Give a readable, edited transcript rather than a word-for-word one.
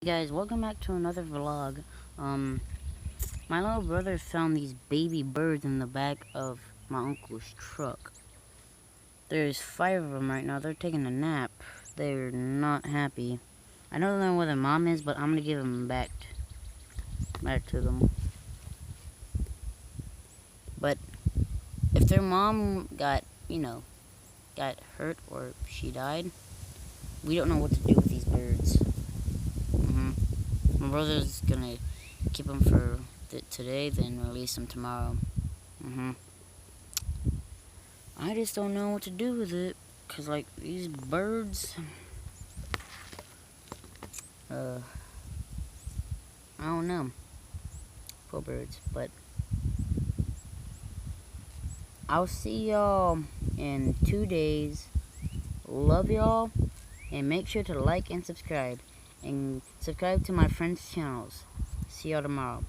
Guys, welcome back to another vlog. My little brother found these baby birds in the back of my uncle's truck. There's 5 of them right now. They're taking a nap. They're not happy. I don't know where their mom is, but I'm gonna give them back to them. But if their mom got hurt or she died, we don't know what to do with these birds. My brother's gonna keep them for today, then release them tomorrow. I just don't know what to do with it, cause like these birds, I don't know. Poor birds, but I'll see y'all in 2 days. Love y'all, and make sure to like and subscribe to my friends' channels. See y'all tomorrow.